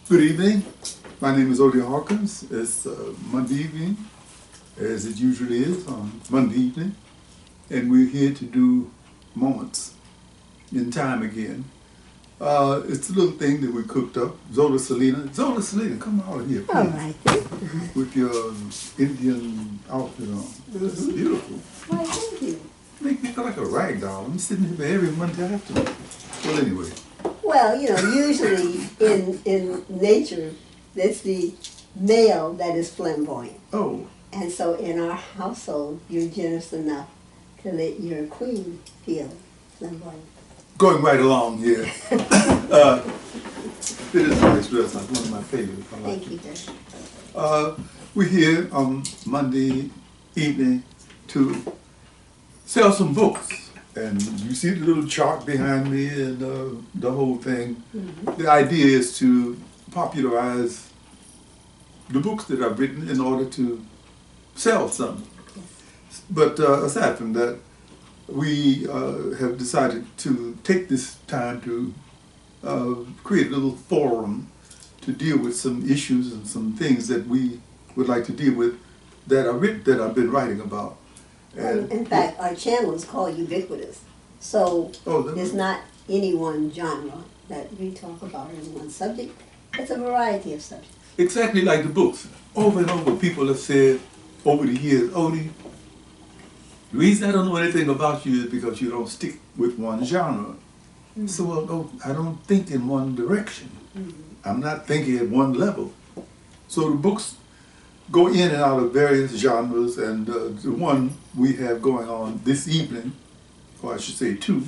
Good evening. My name is Odie Hawkins. It's Monday evening, as it usually is on Monday evening, and we're here to do Moments in Time again. It's a little thing that we cooked up. Zola Salena, come out here, please. All right. With your Indian outfit on. It's beautiful. Why, thank you. Make me feel like a rag doll. I'm sitting here every Monday afternoon. Well, anyway. Well, usually in nature, it's the male that is flamboyant. Oh. And so in our household, you're generous enough to let your queen feel flamboyant. Going right along here. It is a nice dress. Like one of my favorites. Thank you, sir. We're here on Monday evening to sell some books. And you see the little chart behind me and the whole thing. Mm-hmm. The idea is to popularize the books that I've written in order to sell some. Yes. But aside from that, we have decided to take this time to create a little forum to deal with some issues and some things that we would like to deal with that I've been writing about. And in fact, our channel is called Ubiquitous. So it's not any one genre that we talk about in one subject. It's a variety of subjects. Exactly like the books. Over and over, people have said over the years, Odie, the reason I don't know anything about you is because you don't stick with one genre. Mm-hmm. So I don't think in one direction. Mm-hmm. I'm not thinking at one level. So the books go in and out of various genres, and the one we have going on this evening, or I should say two,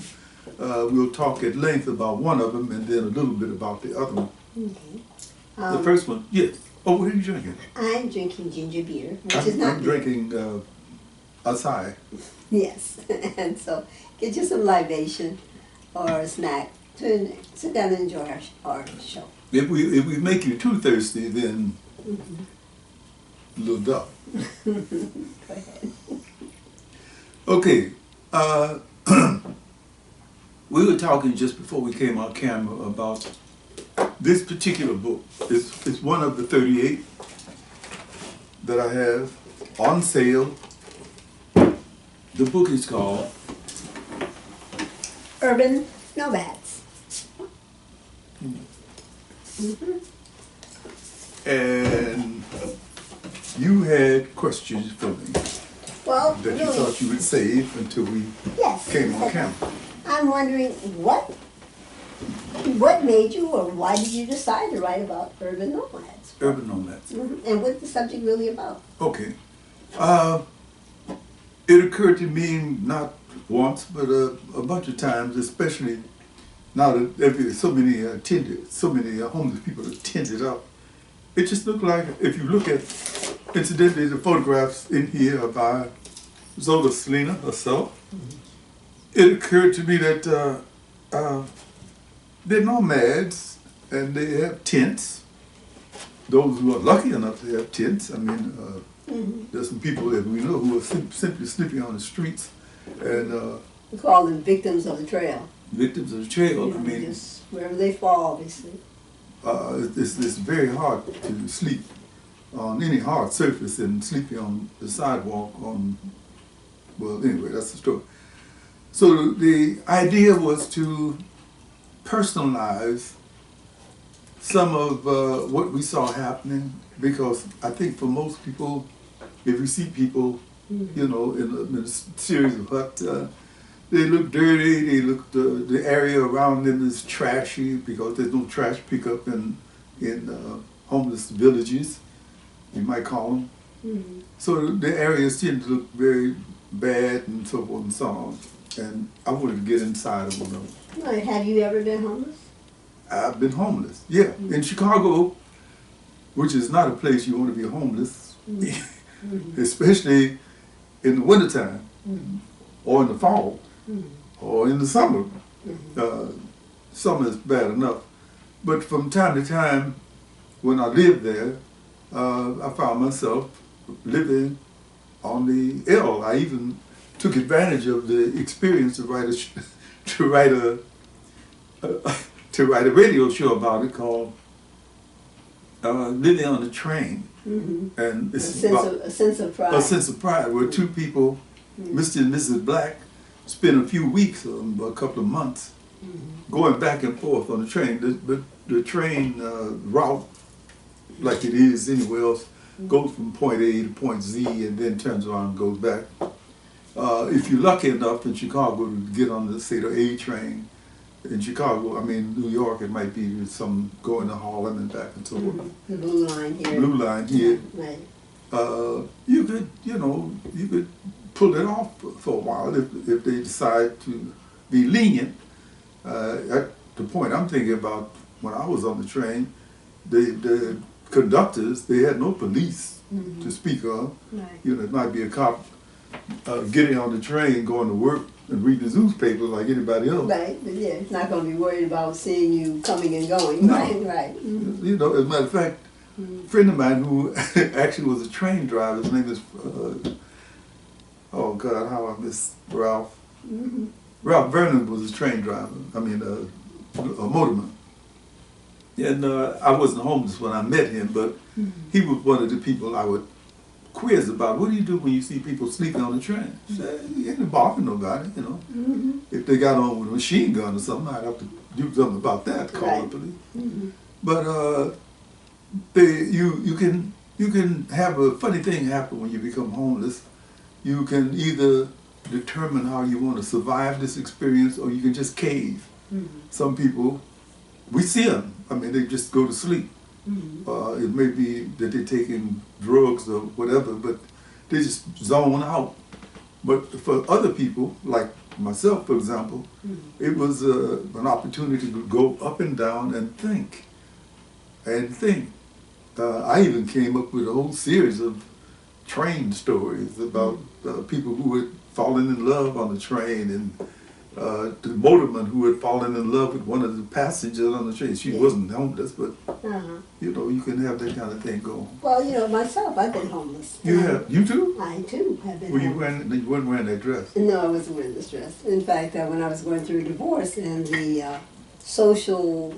we'll talk at length about one of them and then a little bit about the other one. Okay. The first one, yes. Oh, what are you drinking? I'm drinking ginger beer, which is not I'm drinking acai. Yes, and so get you some libation or a snack to sit down and enjoy our show. If we make you too thirsty, then a little dark. Go ahead. Okay. We were talking just before we came on camera about this particular book. It's one of the 38 that I have on sale. The book is called Urban Nomads. And you had questions for me. Well, that you thought you would save until we came on camera. I'm wondering what made you, or why did you decide to write about urban nomads? Urban nomads. Mm-hmm. And what's the subject really about? Okay. It occurred to me not once, but a bunch of times, especially now that so many homeless people have tended up. It just looked like, if you look at, incidentally, the photographs in here are by Zola Salena herself. Mm-hmm. It occurred to me that they're nomads and they have tents. Those who are lucky enough to have tents. I mean, there's some people that we know who are simply sleeping on the streets. And we call them victims of the trail. Victims of the trail. I mean, just wherever they fall, obviously. It's very hard to sleep on any hard surface and sleeping on the sidewalk well, anyway, that's the story. So the idea was to personalize some of what we saw happening, because I think for most people, if you see people, in a series of huts, they look dirty, they look, the area around them is trashy because there's no trash pickup in homeless villages, you might call them. Mm-hmm. So the areas tend to look very bad and so forth and so on. And I wanted to get inside of them. Right. Have you ever been homeless? I've been homeless, yeah. Mm-hmm. In Chicago, which is not a place you want to be homeless, mm-hmm. especially in the wintertime, mm-hmm. or in the fall, mm-hmm. or in the summer. Mm-hmm. Summer is bad enough. But from time to time, when I lived there, I found myself living on the L. I even took advantage of the experience to write a radio show about it called living on the train, and it's a sense of pride. A sense of pride, where two people, Mr. and Mrs. Black, spent a few weeks, a couple of months, going back and forth on the train. The train route, like it is anywhere else, goes from point A to point Z and then turns around and goes back. If you're lucky enough in Chicago to get on the, say, the A train, in Chicago, I mean, New York, it might be some going to Harlem and back and so on. The blue line here. Blue line here. Right. You could, you could pull it off for a while if they decide to be lenient. At the point I'm thinking about, when I was on the train, the conductors, they had no police to speak of. Right. It might be a cop getting on the train, going to work, and reading the newspaper like anybody else. Right, but yeah, it's not going to be worried about seeing you coming and going. No. Right. As a matter of fact, a friend of mine who actually was a train driver, his name is, oh God, how I miss Ralph. Ralph Vernon was a train driver, a motorman. And I wasn't homeless when I met him, but he was one of the people I would quiz about. What do you do when you see people sleeping on the train? You ain't bothering nobody, If they got on with a machine gun or something, I'd have to do something about that, call the police. But you can have a funny thing happen when you become homeless. You can either determine how you want to survive this experience, or you can just cave. Some people, we see them, they just go to sleep. It may be that they're taking drugs or whatever, but they just zone out. But for other people, like myself, for example, it was an opportunity to go up and down and think. I even came up with a whole series of train stories about people who had fallen in love on the train, and the motorman who had fallen in love with one of the passengers on the train. She wasn't homeless, but you can have that kind of thing going. Well, myself, I've been homeless. You too? I too have been homeless. You weren't wearing that dress? No, I wasn't wearing this dress. In fact, when I was going through a divorce, and the social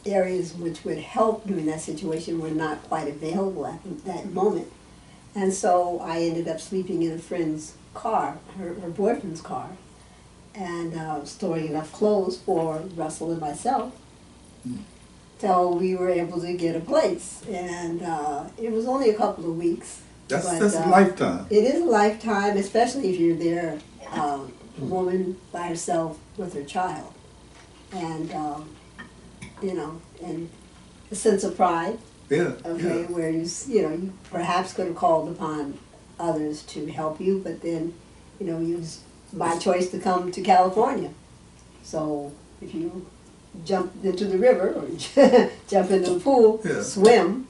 areas which would help during that situation were not quite available at that moment. And so I ended up sleeping in a friend's car, her boyfriend's car, and storing enough clothes for Russell and myself till we were able to get a place. And it was only a couple of weeks. That's a lifetime. It is a lifetime, especially if you're there, a woman by herself with her child. And, and a sense of pride. Yeah. Okay, where you perhaps could have called upon others to help you, but then, you was by choice to come to California. So if you jump into the river or jump into the pool, swim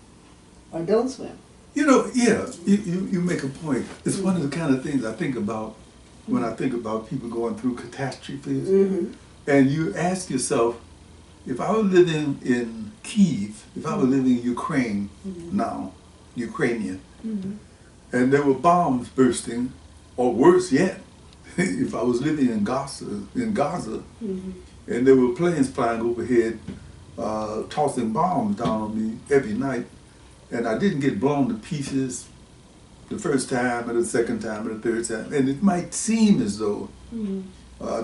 or don't swim. You make a point. It's one of the kind of things I think about when I think about people going through catastrophes. And you ask yourself, if I were living in Kiev, if I were living in Ukraine now, Ukrainian, and there were bombs bursting, or worse yet, if I was living in Gaza, and there were planes flying overhead, tossing bombs down on me every night, and I didn't get blown to pieces the first time, and the second time, and the third time, and it might seem as though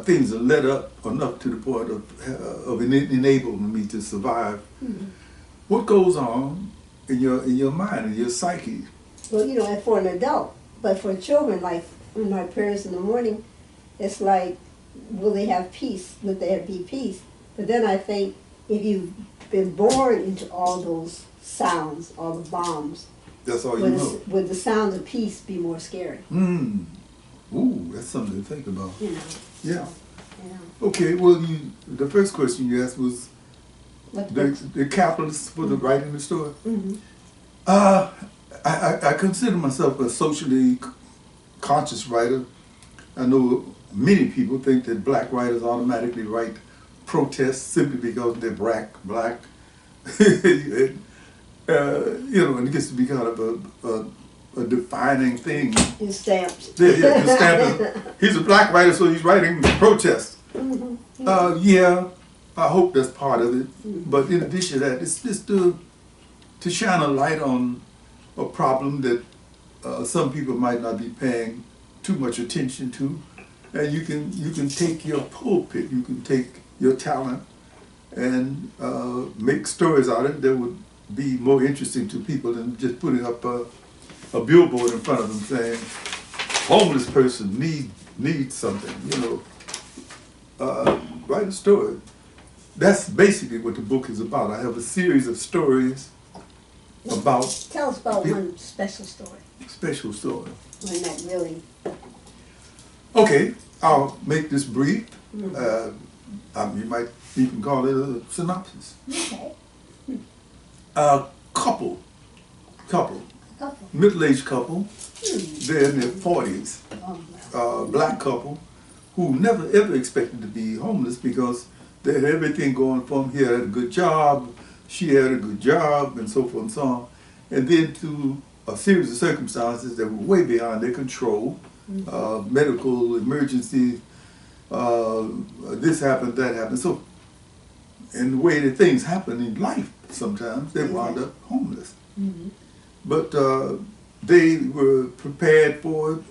things are let up enough to the point of enabling me to survive. What goes on in your mind, in your psyche? Well, for an adult, but for children, like in my prayers in the morning, it's like, will they have peace? Would there be peace? But then I think, if you've been born into all those sounds, all the bombs, that's all you know. Would the sound of peace be more scary? Ooh, that's something to think about. Yeah. Okay, well, the first question you asked was the capitalists for the writing the story. I consider myself a socially conscious writer. I know many people think that black writers automatically write protests simply because they're black. And it gets to be kind of a defining thing. His stamps. Yeah, his stamp. He's a black writer, so he's writing protests. I hope that's part of it. But in addition to that, it's just to shine a light on a problem that some people might not be paying too much attention to. And you can take your pulpit, you can take your talent and make stories out of it that would be more interesting to people than just putting up a billboard in front of them saying, homeless person needs something, you know. Write a story. That's basically what the book is about. I have a series of stories about... Tell us about one special story. Special story. One that really... Okay, I'll make this brief. You might even call it a synopsis. Okay. A couple, middle-aged couple, they're in their 40s, black couple, who never ever expected to be homeless because they had everything going for them. He had a good job, she had a good job, and so forth and so on. And then through a series of circumstances that were way beyond their control, medical emergencies, this happened, that happened. So, in the way that things happen in life, sometimes they wound up homeless. But they were prepared for it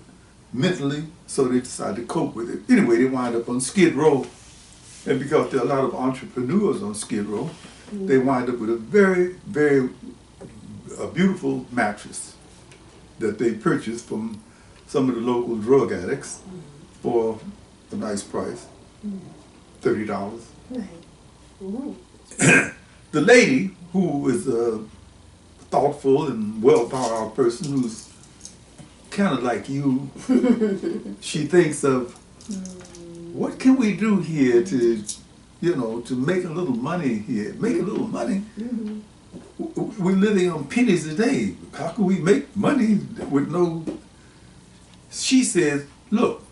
mentally, so they decided to cope with it. Anyway, they wound up on Skid Row. And because there are a lot of entrepreneurs on Skid Row, they wind up with a very, very beautiful mattress that they purchased from some of the local drug addicts for a nice price, $30. Right. The lady, who is a thoughtful and well-thought-out person who's kind of like you, she thinks of, what can we do here to, you know, to make a little money here? Make a little money? We're living on pennies a day. How can we make money with no... She says, look,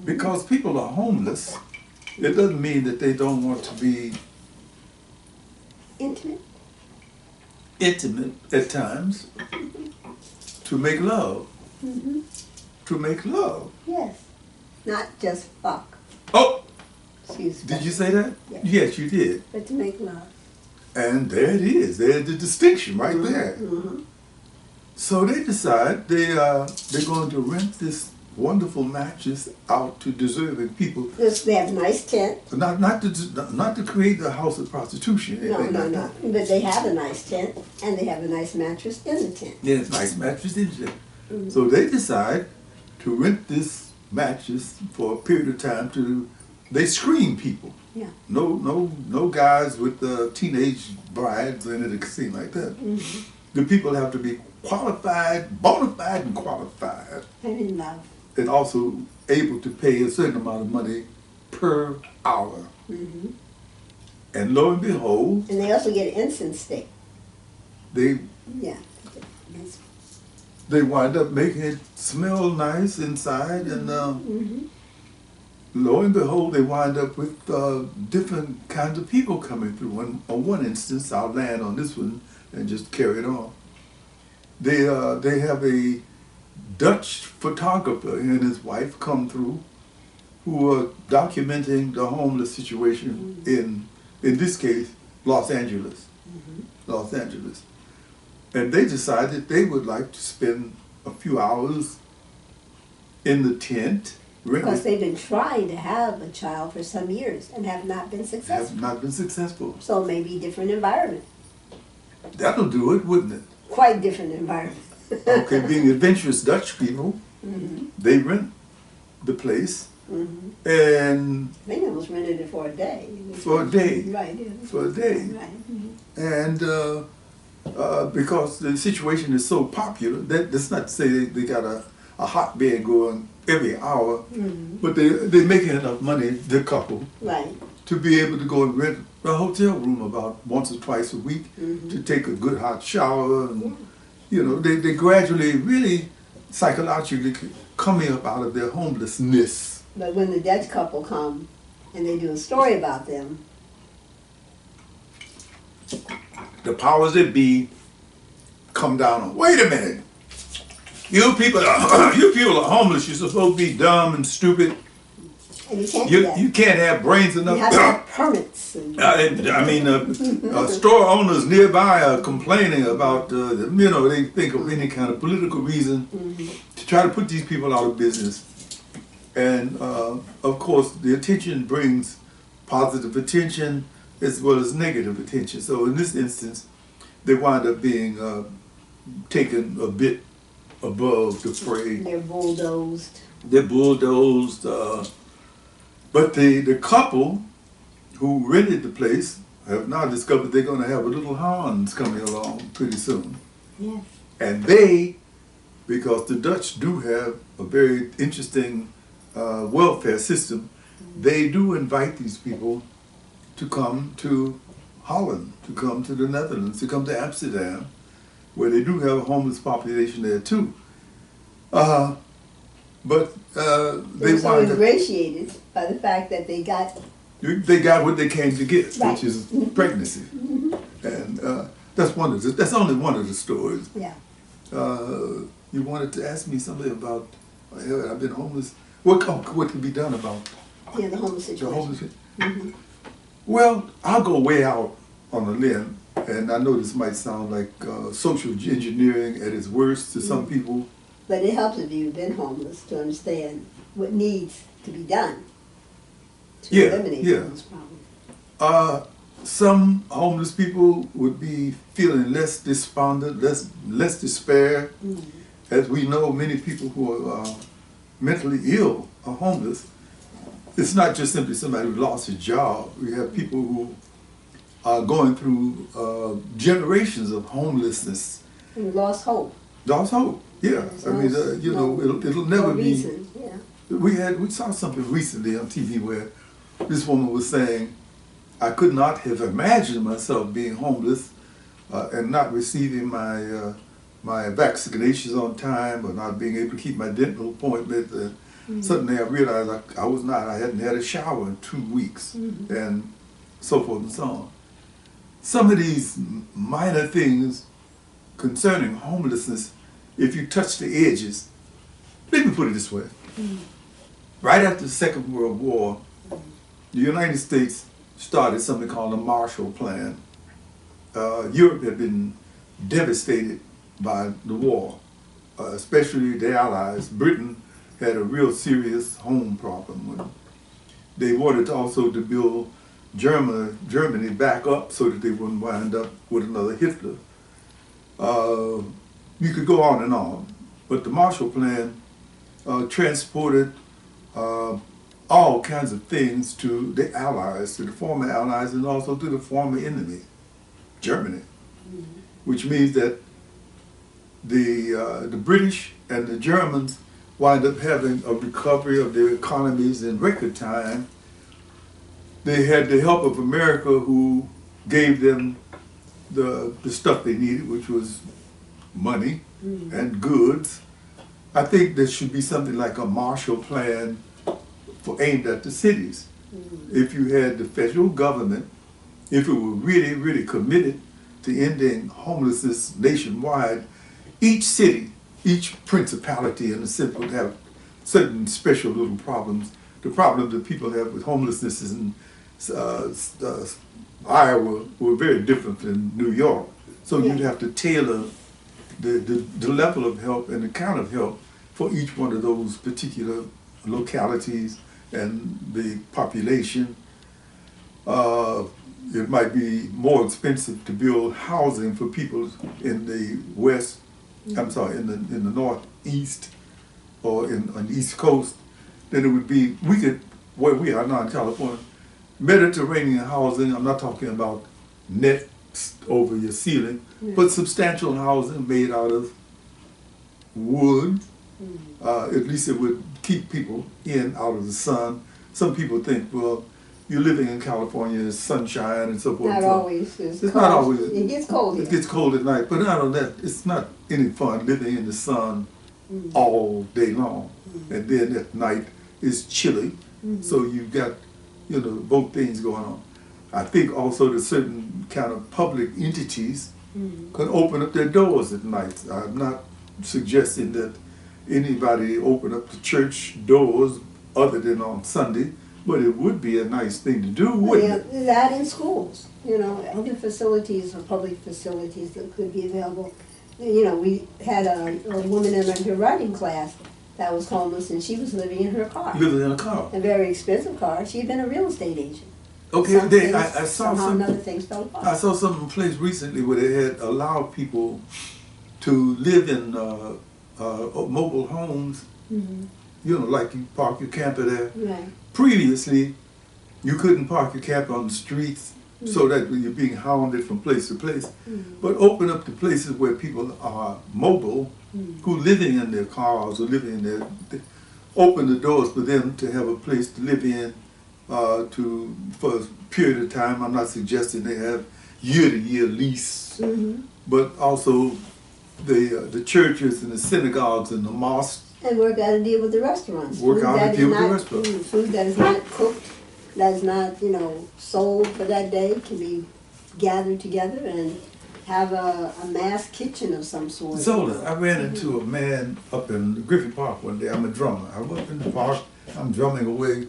because people are homeless, it doesn't mean that they don't want to be intimate at times, to make love. To make love. Yes. Not just fuck. Oh! She's Did you say that? Yes. Yes, you did. But to make love. And there it is. There's the distinction right there. So they decide they're going to rent this wonderful mattress out to deserving people. They have a nice tent. Not to create a house of prostitution. No. But they have a nice tent, and they have a nice mattress in the tent. Yeah, it's a nice mattress in the tent. So they decide to rent this mattress for a period of time they screen people. Yeah. No guys with teenage brides in it, seem like that. The people have to be qualified, bona fide and qualified. And in love. And also able to pay a certain amount of money per hour. And lo and behold... And they also get an incense stick. They wind up making it smell nice inside, and lo and behold, they wind up with different kinds of people coming through. On one instance, I'll land on this one and just carry it on. They have a Dutch photographer and his wife come through who are documenting the homeless situation in this case, Los Angeles. Los Angeles. And they decided they would like to spend a few hours in the tent. Because they've been trying to have a child for some years and have not been successful. Have not been successful. So maybe different environment. That'll do it, wouldn't it? Quite different environment. Okay, being adventurous Dutch people, they rent the place, and... I think it was rented it for a day. For a day. Right. For a day. Right. And because the situation is so popular, that's not to say they got a hotbed going every hour, but they're making enough money, the couple, to be able to go and rent a hotel room about once or twice a week to take a good hot shower. And, you know, they gradually, really psychologically coming up out of their homelessness. But when the Dutch couple come and they do a story about them, the powers that be come down on, wait a minute, you people are homeless, you're supposed to be dumb and stupid. And you can't do that. You can't have brains enough. You have to have permits. Store owners nearby are complaining about, they think of any kind of political reason to try to put these people out of business. And of course, the attention brings positive attention as well as negative attention. So in this instance, they wind up being taken a bit above the fray. They're bulldozed. They're bulldozed. But the couple who rented the place have now discovered they're going to have a little Hans coming along pretty soon. Yes. And they, because the Dutch do have a very interesting welfare system, they do invite these people to come to Holland, to come to the Netherlands, to come to Amsterdam, where they do have a homeless population there too. But they were so wind up ingratiated by the fact that they got what they came to get, right. which is pregnancy, and that's only one of the stories. Yeah. You wanted to ask me something about I've been homeless. What can be done about the homeless situation? The homeless. Well, I'll go way out on a limb, and I know this might sound like social engineering at its worst to some people. But it helps if you've been homeless to understand what needs to be done to eliminate the homeless problem. Some homeless people would be feeling less despondent, less despair. As we know, many people who are mentally ill are homeless. It's not just simply somebody who lost his job. We have people who are going through generations of homelessness. And lost hope. Lost hope. Yeah, it'll never be. Reason. Yeah. We saw something recently on TV where this woman was saying, "I could not have imagined myself being homeless and not receiving my vaccinations on time, or not being able to keep my dental appointment." Suddenly, I realized I was not. I hadn't had a shower in 2 weeks, and so forth and so on. Some of these minor things concerning homelessness, if you touch the edges, let me put it this way. Right after the Second World War, the United States started something called the Marshall Plan. Europe had been devastated by the war, especially the Allies. Britain had a real serious home problem. They wanted also to build Germany back up so that they wouldn't wind up with another Hitler. You could go on and on, but the Marshall Plan transported all kinds of things to the Allies, to the former Allies, and also to the former enemy, Germany, which means that the British and the Germans wind up having a recovery of their economies in record time. They had the help of America, who gave them the stuff they needed, which was money and goods. I think there should be something like a Marshall Plan aimed at the cities. If you had the federal government, if it were really, really committed to ending homelessness nationwide, each city, each principality in the city would have certain special little problems. The problem that people have with homelessness in Iowa were very different than New York. So you'd have to tailor the level of help and the kind of help for each one of those particular localities and the population. It might be more expensive to build housing for people in the West, I'm sorry, in the Northeast or on the East Coast than it would be, where we are now in California, Mediterranean housing. I'm not talking about nets over your ceiling, but substantial housing made out of wood. At least it would keep people out of the sun. Some people think, well, you're living in California, it's sunshine and so forth. Not always. It's not always. It gets cold here. It gets cold at night, but not on that. It's not any fun living in the sun all day long, and then at night it's chilly. So you've got, both things going on. I think also that certain kind of public entities can open up their doors at night. I'm not suggesting that anybody open up the church doors other than on Sunday, But it would be a nice thing to do, wouldn't it? That in schools, you know, other facilities or public facilities that could be available. You know, we had a woman in her writing class that was homeless, and she was living in her car. Living in a car. A very expensive car. She had been a real estate agent. Okay, I saw some. Other things fell apart. I saw some place recently where they had allowed people to live in mobile homes. Mm-hmm. You know, like you park your camper there. Right. Previously, you couldn't park your camper on the streets, so that you're being hounded from place to place. But open up the places where people are mobile, who living in their cars or living in their, open the doors for them to have a place to live in for a period of time. I'm not suggesting they have year-to-year lease, but also the churches and the synagogues and the mosques. And work out a deal with the restaurants. Work out a deal with the restaurants. Food that is not cooked, that is not, you know, sold for that day, can be gathered together and have a mass kitchen of some sort. Zola, I ran into a man up in Griffith Park one day. I'm a drummer. I was up in the park, I'm drumming away,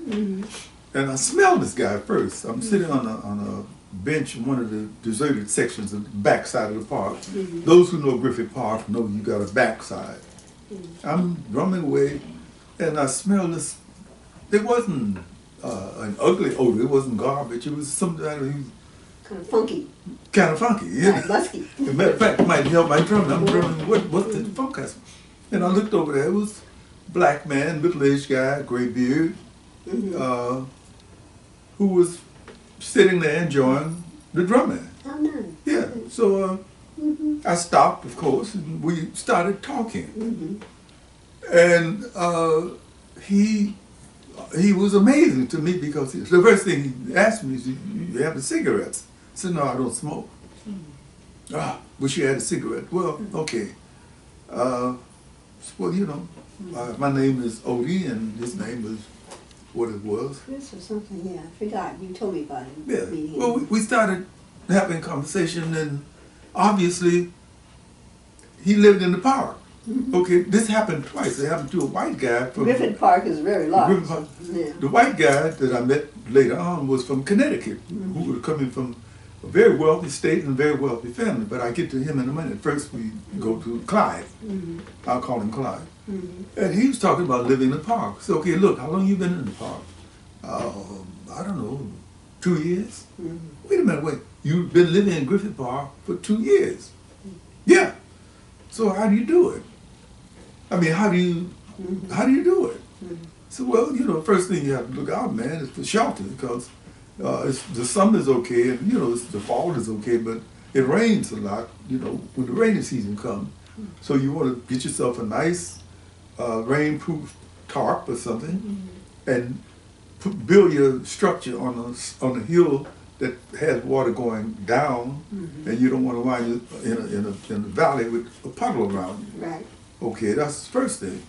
and I smelled this guy first. I'm sitting on a bench in one of the deserted sections of the backside of the park. Those who know Griffith Park know you got a backside. I'm drumming away, and I smelled this. It wasn't an ugly odor. It wasn't garbage. It was something that was kind of funky. Kind of funky, yeah. Right, musky. As a matter of fact, it might help my drumming. I'm drumming. What's the funk? And I looked over there. It was a black man, middle-aged guy, gray beard, who was sitting there enjoying the drumming. Oh, nice. Yeah. So. I stopped, of course, and we started talking. And he was amazing to me because the first thing he asked me is, you have cigarettes? I said, no, I don't smoke. Wish you had a cigarette. Well, okay. Well, you know, my name is Odie, and his name was what it was. Chris or something, yeah, I forgot. You told me about it. Yeah. Well, we started having a conversation, and obviously, he lived in the park. Okay, this happened twice. It happened to a white guy from Griffith Park is very large. Griffith Park. Yeah. The white guy that I met later on was from Connecticut, who was coming from a very wealthy state and a very wealthy family. But I get to him in a minute. First, we go to Clyde. I'll call him Clyde. And he was talking about living in the park. So, okay, look, how long you been in the park? I don't know, 2 years? Wait a minute, wait. You've been living in Griffith Park for 2 years. Yeah. So how do you do it? I mean, how do you do it? So, well, you know, first thing you have to look out, man, is for shelter, because the summer's okay, and, you know, the fall is okay, but it rains a lot, you know, when the rainy season comes. So you want to get yourself a nice rainproof tarp or something, and build your structure on a hill that has water going down, and you don't want to wind up in a valley with a puddle around you. Right. Okay, that's the first thing.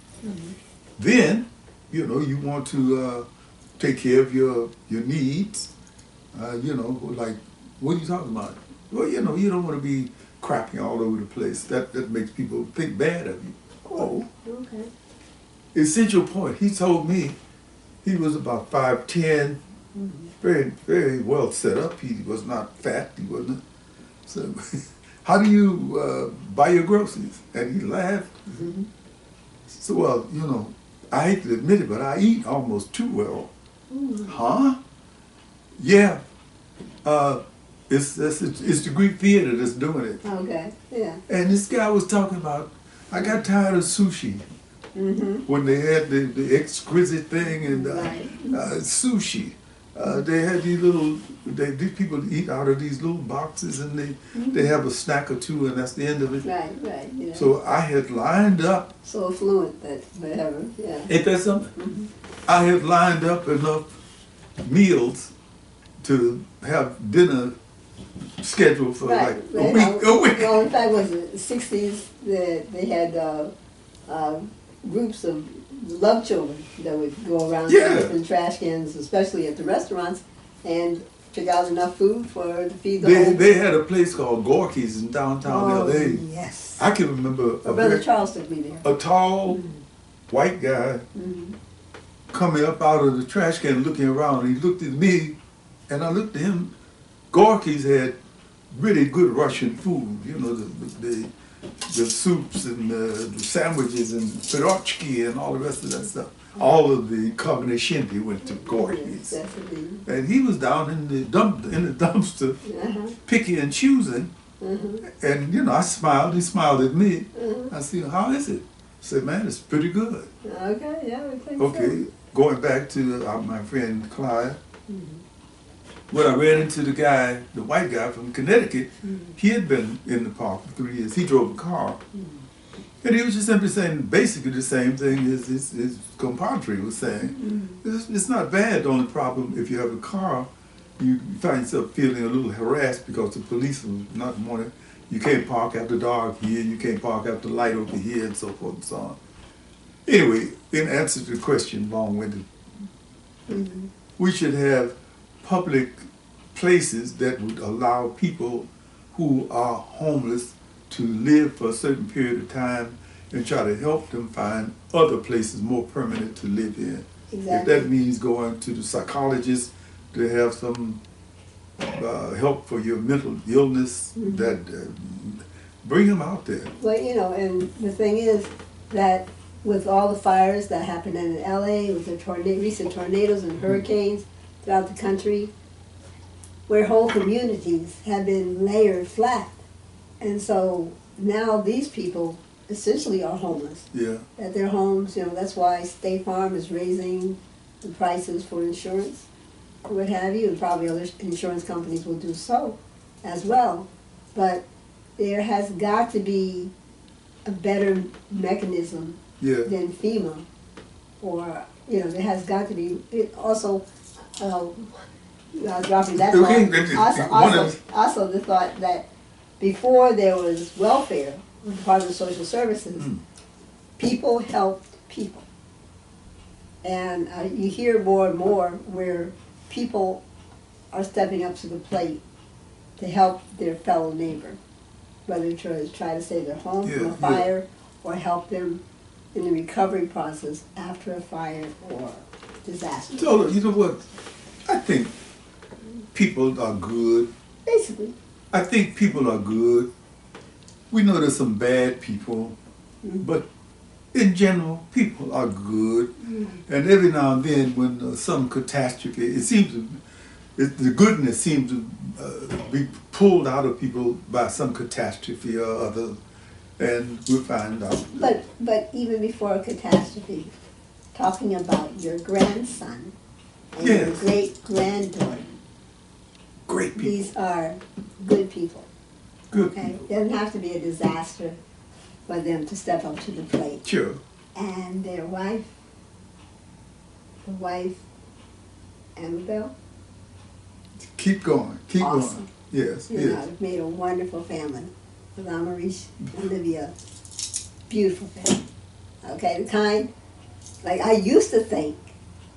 Then, you know, you want to take care of your needs. You know, like, what are you talking about? Well, you know, you don't want to be crapping all over the place. That makes people think bad of you. Oh, okay. Essential point. He told me he was about 5'10", very, very well set up. He was not fat. He wasn't. So, how do you buy your groceries? And he laughed. So, well, you know, I hate to admit it, but I eat almost too well. Huh? Yeah. It's the Greek theater that's doing it. Okay, yeah. And this guy was talking about, I got tired of sushi. When they had the exquisite thing and sushi. They had these people eat out of these little boxes, and they have a snack or two, and that's the end of it. Right, yeah. So I had lined up. So affluent that whatever, yeah. Ain't that something? I had lined up enough meals to have dinner scheduled for like a week. Well, in fact, was it the 60s that they had groups of love children that would go around to different trash cans, especially at the restaurants, and pick out enough food to feed the whole. They had a place called Gorky's in downtown L.A. Yes. I can remember Brother Charles took me there. A tall white guy coming up out of the trash can looking around, and he looked at me, and I looked at him. Gorky's had really good Russian food, you know, the soups and the sandwiches and pierogi and all the rest of that stuff. All of the combination went to Gorky's. Yes, and he was down in the dumpster, picking and choosing. And you know, I smiled. He smiled at me. I said, "How is it?" I said, "Man, it's pretty good." Okay, yeah, I think okay, so. Going back to my friend Clyde. When I ran into the guy, the white guy from Connecticut, he had been in the park for 3 years. He drove a car. And he was just simply saying basically the same thing as his compadre was saying. It's not bad. The only problem, if you have a car, you find yourself feeling a little harassed because the police will not want it. You can't park after dark here, you can't park after light over here, and so forth and so on. Anyway, in answer to the question, long-winded, we should have public places that would allow people who are homeless to live for a certain period of time and try to help them find other places more permanent to live in. Exactly. If that means going to the psychologist to have some help for your mental illness, that bring them out there. Well, you know, and the thing is that with all the fires that happened in LA, with the recent tornadoes and hurricanes throughout the country, where whole communities have been layered flat. And so now these people essentially are homeless. Yeah. At their homes, you know, that's why State Farm is raising the prices for insurance, or what have you, and probably other insurance companies will do so as well. But there has got to be a better mechanism than FEMA, or, you know, there has got to be, it also, dropping that thought, also the thought that before there was welfare, the Department of Social Services, people helped people. And you hear more and more where people are stepping up to the plate to help their fellow neighbor, whether to try to save their home from a fire or help them in the recovery process after a fire or disaster. So, you know what? I think people are good. Basically. I think people are good. We know there's some bad people, but in general, people are good. And every now and then, when some catastrophe, it seems to, the goodness seems to be pulled out of people by some catastrophe or other, and we'll find out. But even before a catastrophe, talking about your grandson and your great-granddaughter, great people. These are good people. Good okay? people. It doesn't have to be a disaster for them to step up to the plate. Sure. And their wife, Annabelle. Keep going. Keep awesome. going. Yes. You know, I've made a wonderful family with Amarish and Olivia. Beautiful family. Okay, the kind, like I used to think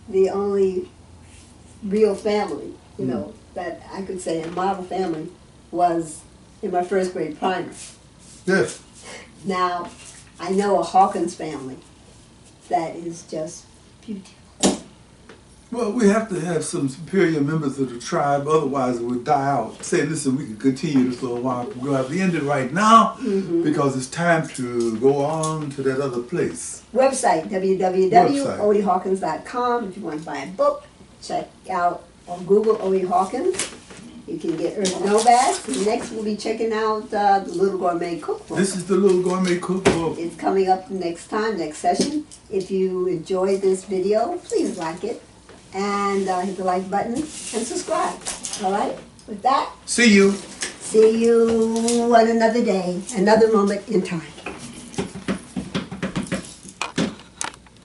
the only real family, you know, that I could say a model family was in my first grade primer. Yes. Now, I know a Hawkins family that is just beautiful. Well, we have to have some superior members of the tribe, otherwise it would die out. Say, listen, we can continue this for a while. We're going to have to end it right now because it's time to go on to that other place. Website, www.odiehawkins.com. If you want to buy a book, check out on Google Odie Hawkins. You can get Nomads. Next, we'll be checking out the Little Gourmet Cookbook. This is the Little Gourmet Cookbook. It's coming up next time, next session. If you enjoyed this video, please like it and hit the like button and subscribe. All right? With that, see you. See you on another day, another moment in time.